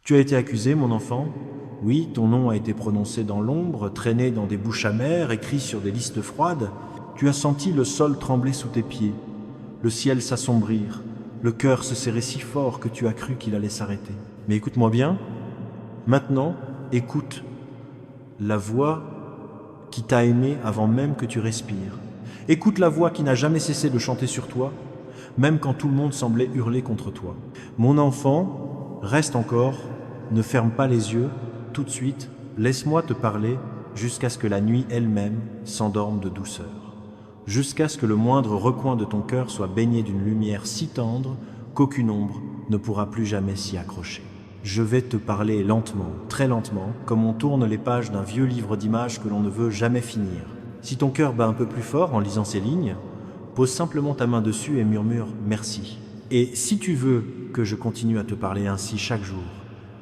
Tu as été accusé, mon enfant. Oui, ton nom a été prononcé dans l'ombre, traîné dans des bouches amères, écrit sur des listes froides. Tu as senti le sol trembler sous tes pieds, le ciel s'assombrir, le cœur se serrer si fort que tu as cru qu'il allait s'arrêter. Mais écoute-moi bien, maintenant, écoute la voix qui t'a aimé avant même que tu respires. Écoute la voix qui n'a jamais cessé de chanter sur toi, même quand tout le monde semblait hurler contre toi. Mon enfant, reste encore, ne ferme pas les yeux, tout de suite, laisse-moi te parler jusqu'à ce que la nuit elle-même s'endorme de douceur, jusqu'à ce que le moindre recoin de ton cœur soit baigné d'une lumière si tendre qu'aucune ombre ne pourra plus jamais s'y accrocher. Je vais te parler lentement, très lentement, comme on tourne les pages d'un vieux livre d'images que l'on ne veut jamais finir. Si ton cœur bat un peu plus fort en lisant ces lignes, pose simplement ta main dessus et murmure « merci ». Et si tu veux que je continue à te parler ainsi chaque jour,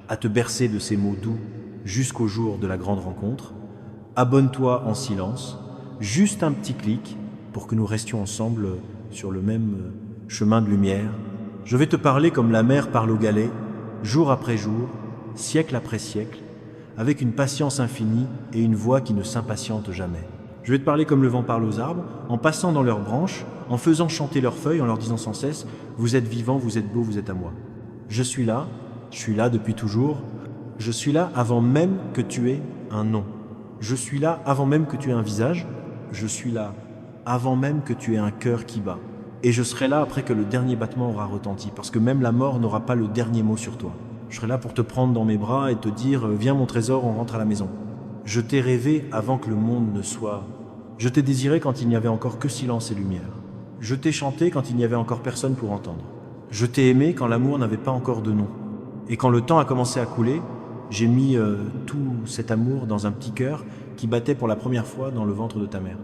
à te bercer de ces mots doux jusqu'au jour de la grande rencontre, abonne-toi en silence, juste un petit clic pour que nous restions ensemble sur le même chemin de lumière. Je vais te parler comme la mer parle au galet, jour après jour, siècle après siècle, avec une patience infinie et une voix qui ne s'impatiente jamais. Je vais te parler comme le vent parle aux arbres, en passant dans leurs branches, en faisant chanter leurs feuilles, en leur disant sans cesse « Vous êtes vivants, vous êtes beaux, vous êtes à moi. Je suis là depuis toujours, je suis là avant même que tu aies un nom. Je suis là avant même que tu aies un visage, je suis là avant même que tu aies un cœur qui bat. Et je serai là après que le dernier battement aura retenti, parce que même la mort n'aura pas le dernier mot sur toi. Je serai là pour te prendre dans mes bras et te dire « Viens mon trésor, on rentre à la maison ». Je t'ai rêvé avant que le monde ne soit... Je t'ai désiré quand il n'y avait encore que silence et lumière. Je t'ai chanté quand il n'y avait encore personne pour entendre. Je t'ai aimé quand l'amour n'avait pas encore de nom. Et quand le temps a commencé à couler, j'ai mis tout cet amour dans un petit cœur qui battait pour la première fois dans le ventre de ta mère.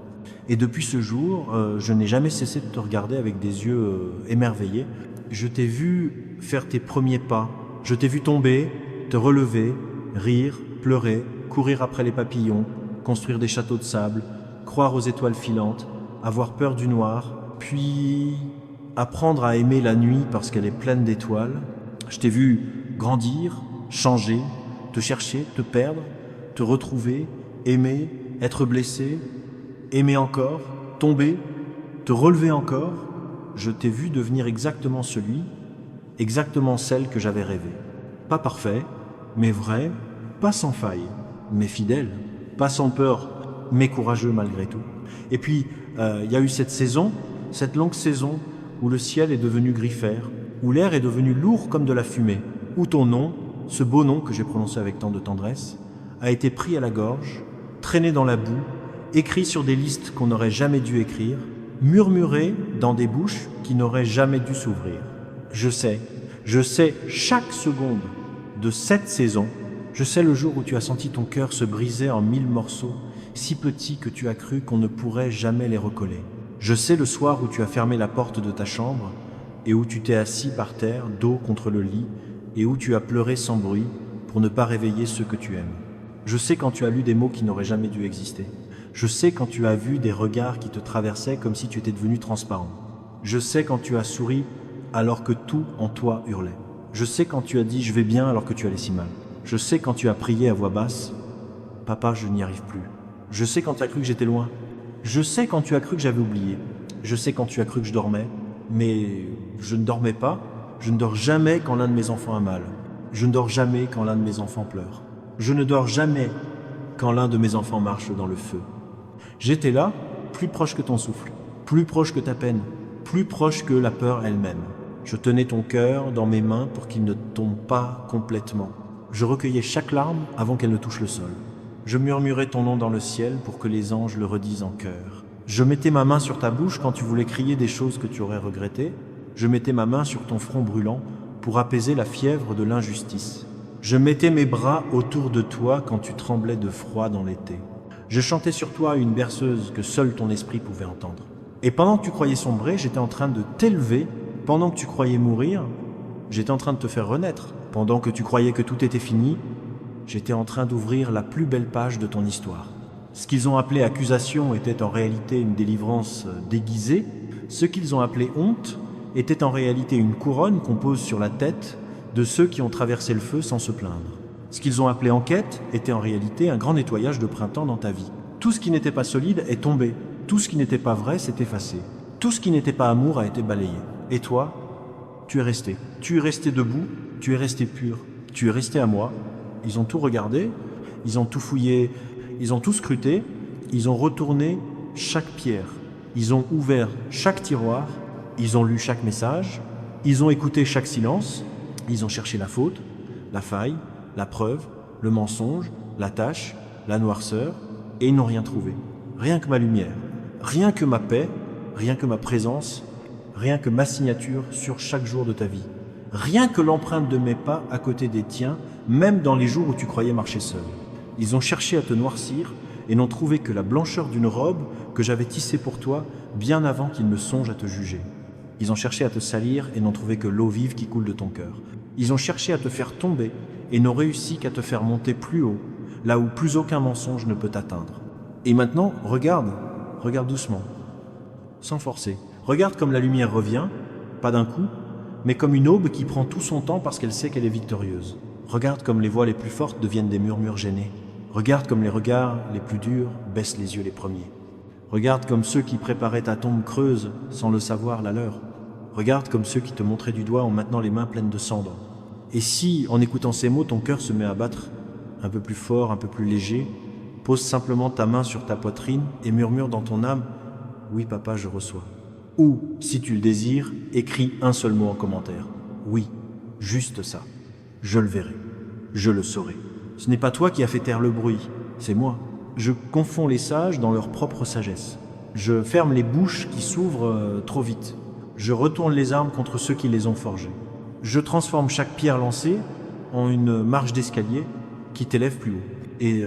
Et depuis ce jour, je n'ai jamais cessé de te regarder avec des yeux émerveillés. Je t'ai vu faire tes premiers pas. Je t'ai vu tomber, te relever, rire, pleurer, courir après les papillons, construire des châteaux de sable, croire aux étoiles filantes, avoir peur du noir, puis apprendre à aimer la nuit parce qu'elle est pleine d'étoiles. Je t'ai vu grandir, changer, te chercher, te perdre, te retrouver, aimer, être blessé, aimer encore, tomber, te relever encore. Je t'ai vu devenir exactement exactement celle que j'avais rêvée. Pas parfait, mais vrai, pas sans faille, mais fidèle, pas sans peur, mais courageux malgré tout. Et puis, il y a eu cette saison, cette longue saison, où le ciel est devenu gris-fer, où l'air est devenu lourd comme de la fumée, où ton nom, ce beau nom que j'ai prononcé avec tant de tendresse, a été pris à la gorge, traîné dans la boue, écrit sur des listes qu'on n'aurait jamais dû écrire, murmuré dans des bouches qui n'auraient jamais dû s'ouvrir. Je sais chaque seconde de cette saison, je sais le jour où tu as senti ton cœur se briser en 1000 morceaux, si petits que tu as cru qu'on ne pourrait jamais les recoller. Je sais le soir où tu as fermé la porte de ta chambre et où tu t'es assis par terre, dos contre le lit, et où tu as pleuré sans bruit pour ne pas réveiller ceux que tu aimes. Je sais quand tu as lu des mots qui n'auraient jamais dû exister. Je sais quand tu as vu des regards qui te traversaient comme si tu étais devenu transparent. Je sais quand tu as souri alors que tout en toi hurlait. Je sais quand tu as dit « je vais bien » alors que tu allais si mal. Je sais quand tu as prié à voix basse « Papa, je n'y arrive plus ». Je sais quand tu as cru que j'étais loin. Je sais quand tu as cru que j'avais oublié. Je sais quand tu as cru que je dormais. Mais je ne dormais pas. Je ne dors jamais quand l'un de mes enfants a mal. Je ne dors jamais quand l'un de mes enfants pleure. Je ne dors jamais quand l'un de mes enfants marche dans le feu. J'étais là, plus proche que ton souffle, plus proche que ta peine, plus proche que la peur elle-même. Je tenais ton cœur dans mes mains pour qu'il ne tombe pas complètement. Je recueillais chaque larme avant qu'elle ne touche le sol. Je murmurais ton nom dans le ciel pour que les anges le redisent en chœur. Je mettais ma main sur ta bouche quand tu voulais crier des choses que tu aurais regrettées. Je mettais ma main sur ton front brûlant pour apaiser la fièvre de l'injustice. Je mettais mes bras autour de toi quand tu tremblais de froid dans l'été. Je chantais sur toi une berceuse que seul ton esprit pouvait entendre. Et pendant que tu croyais sombrer, j'étais en train de t'élever. Pendant que tu croyais mourir, j'étais en train de te faire renaître. Pendant que tu croyais que tout était fini, j'étais en train d'ouvrir la plus belle page de ton histoire. Ce qu'ils ont appelé accusation était en réalité une délivrance déguisée. Ce qu'ils ont appelé honte était en réalité une couronne qu'on pose sur la tête de ceux qui ont traversé le feu sans se plaindre. Ce qu'ils ont appelé enquête était en réalité un grand nettoyage de printemps dans ta vie. Tout ce qui n'était pas solide est tombé. Tout ce qui n'était pas vrai s'est effacé. Tout ce qui n'était pas amour a été balayé. Et toi, tu es resté. Tu es resté debout, tu es resté pur. Tu es resté à moi. Ils ont tout regardé, ils ont tout fouillé, ils ont tout scruté, ils ont retourné chaque pierre. Ils ont ouvert chaque tiroir, ils ont lu chaque message, ils ont écouté chaque silence, ils ont cherché la faute, la faille, la preuve, le mensonge, la tâche, la noirceur, et ils n'ont rien trouvé. Rien que ma lumière, rien que ma paix, rien que ma présence, rien que ma signature sur chaque jour de ta vie. Rien que l'empreinte de mes pas à côté des tiens, même dans les jours où tu croyais marcher seul. Ils ont cherché à te noircir et n'ont trouvé que la blancheur d'une robe que j'avais tissée pour toi bien avant qu'ils ne songent à te juger. Ils ont cherché à te salir et n'ont trouvé que l'eau vive qui coule de ton cœur. Ils ont cherché à te faire tomber et n'ont réussi qu'à te faire monter plus haut, là où plus aucun mensonge ne peut t'atteindre. Et maintenant, regarde doucement, sans forcer. Regarde comme la lumière revient, pas d'un coup, mais comme une aube qui prend tout son temps parce qu'elle sait qu'elle est victorieuse. Regarde comme les voix les plus fortes deviennent des murmures gênés. Regarde comme les regards les plus durs baissent les yeux les premiers. Regarde comme ceux qui préparaient ta tombe creuse sans le savoir la leur. Regarde comme ceux qui te montraient du doigt en maintenant les mains pleines de cendres. Et si, en écoutant ces mots, ton cœur se met à battre, un peu plus fort, un peu plus léger, pose simplement ta main sur ta poitrine et murmure dans ton âme « Oui, papa, je reçois ». Ou, si tu le désires, écris un seul mot en commentaire. Oui, juste ça. Je le verrai. Je le saurai. Ce n'est pas toi qui as fait taire le bruit, c'est moi. Je confonds les sages dans leur propre sagesse. Je ferme les bouches qui s'ouvrent trop vite. Je retourne les armes contre ceux qui les ont forgées. Je transforme chaque pierre lancée en une marche d'escalier qui t'élève plus haut. Et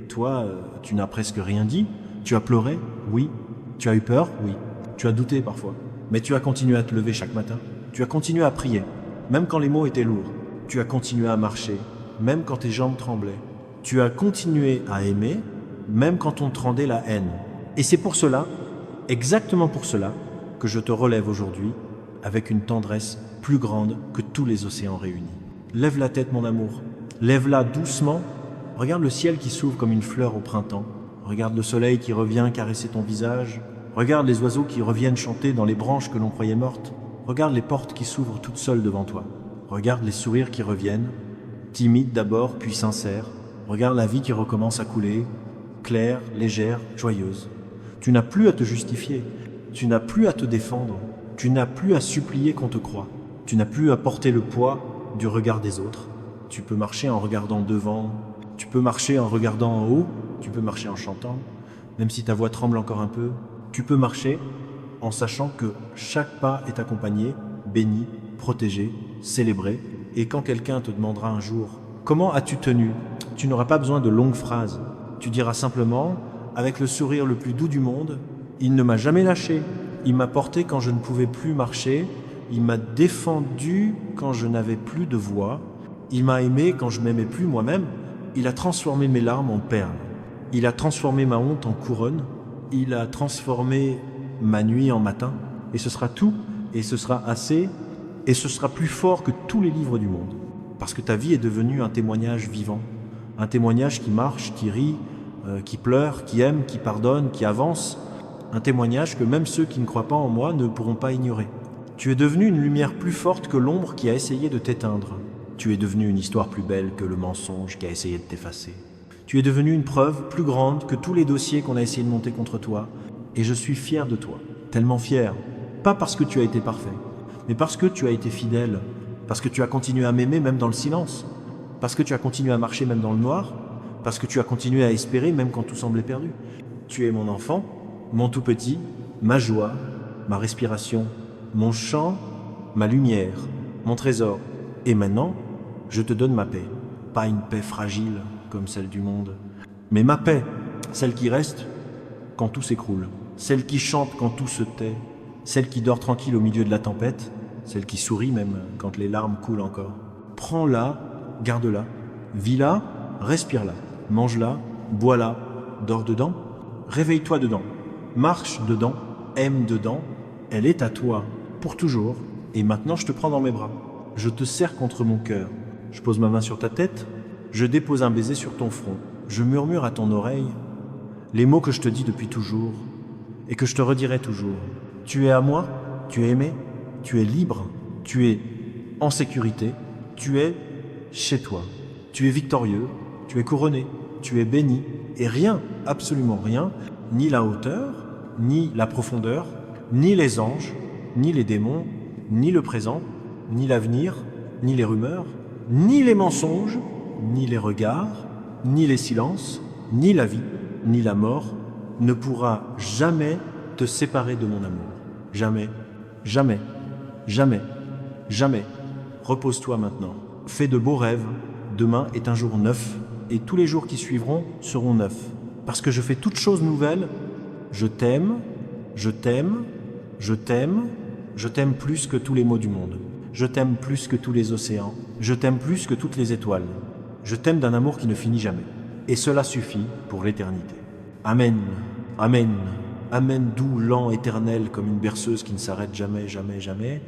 toi, tu n'as presque rien dit. Tu as pleuré, oui. Tu as eu peur, oui. Tu as douté parfois. Mais tu as continué à te lever chaque matin. Tu as continué à prier, même quand les mots étaient lourds. Tu as continué à marcher, même quand tes jambes tremblaient. Tu as continué à aimer, même quand on te rendait la haine. Et c'est pour cela, exactement pour cela, que je te relève aujourd'hui avec une tendresse plus grande que tous les océans réunis. Lève la tête, mon amour. Lève-la doucement. Regarde le ciel qui s'ouvre comme une fleur au printemps. Regarde le soleil qui revient caresser ton visage. Regarde les oiseaux qui reviennent chanter dans les branches que l'on croyait mortes. Regarde les portes qui s'ouvrent toutes seules devant toi. Regarde les sourires qui reviennent, timides d'abord puis sincères. Regarde la vie qui recommence à couler, claire, légère, joyeuse. Tu n'as plus à te justifier, tu n'as plus à te défendre, tu n'as plus à supplier qu'on te croie. Tu n'as plus à porter le poids du regard des autres. Tu peux marcher en regardant devant, tu peux marcher en regardant en haut, tu peux marcher en chantant, même si ta voix tremble encore un peu. Tu peux marcher en sachant que chaque pas est accompagné, béni, protégé, célébré. Et quand quelqu'un te demandera un jour « Comment as-tu tenu ?» tu n'auras pas besoin de longues phrases. Tu diras simplement, avec le sourire le plus doux du monde, « Il ne m'a jamais lâché. Il m'a porté quand je ne pouvais plus marcher. Il m'a défendu quand je n'avais plus de voix. Il m'a aimé quand je m'aimais plus moi-même. Il a transformé mes larmes en perles. Il a transformé ma honte en couronne. Il a transformé ma nuit en matin. Et ce sera tout, et ce sera assez, et ce sera plus fort que tous les livres du monde. Parce que ta vie est devenue un témoignage vivant. Un témoignage qui marche, qui rit, qui pleure, qui aime, qui pardonne, qui avance. Un témoignage que même ceux qui ne croient pas en moi ne pourront pas ignorer. Tu es devenu une lumière plus forte que l'ombre qui a essayé de t'éteindre. Tu es devenu une histoire plus belle que le mensonge qui a essayé de t'effacer. Tu es devenu une preuve plus grande que tous les dossiers qu'on a essayé de monter contre toi. Et je suis fier de toi, tellement fier. Pas parce que tu as été parfait, mais parce que tu as été fidèle, parce que tu as continué à m'aimer même dans le silence, parce que tu as continué à marcher même dans le noir, parce que tu as continué à espérer même quand tout semblait perdu. Tu es mon enfant, mon tout petit, ma joie, ma respiration, mon chant, ma lumière, mon trésor. Et maintenant, je te donne ma paix. Pas une paix fragile comme celle du monde, mais ma paix, celle qui reste quand tout s'écroule, celle qui chante quand tout se tait, celle qui dort tranquille au milieu de la tempête, celle qui sourit même quand les larmes coulent encore. Prends-la, garde-la, vis-la, respire-la, mange-la, bois-la, dors dedans, réveille-toi dedans, marche dedans, aime dedans, elle est à toi, pour toujours, et maintenant je te prends dans mes bras. Je te serre contre mon cœur. Je pose ma main sur ta tête. Je dépose un baiser sur ton front. Je murmure à ton oreille les mots que je te dis depuis toujours et que je te redirai toujours. Tu es à moi, tu es aimé, tu es libre, tu es en sécurité, tu es chez toi. Tu es victorieux, tu es couronné, tu es béni, et rien, absolument rien, ni la hauteur, ni la profondeur, ni les anges, ni les démons, ni le présent, ni l'avenir, ni les rumeurs, ni les mensonges, ni les regards, ni les silences, ni la vie, ni la mort, ne pourra jamais te séparer de mon amour. Jamais, jamais, jamais, jamais. Repose-toi maintenant. Fais de beaux rêves. Demain est un jour neuf, et tous les jours qui suivront seront neufs. Parce que je fais toutes choses nouvelles, je t'aime, je t'aime, je t'aime, je t'aime plus que tous les mots du monde. Je t'aime plus que tous les océans. Je t'aime plus que toutes les étoiles. Je t'aime d'un amour qui ne finit jamais. Et cela suffit pour l'éternité. Amen, amen, amen doux, lent, éternel, comme une berceuse qui ne s'arrête jamais, jamais, jamais.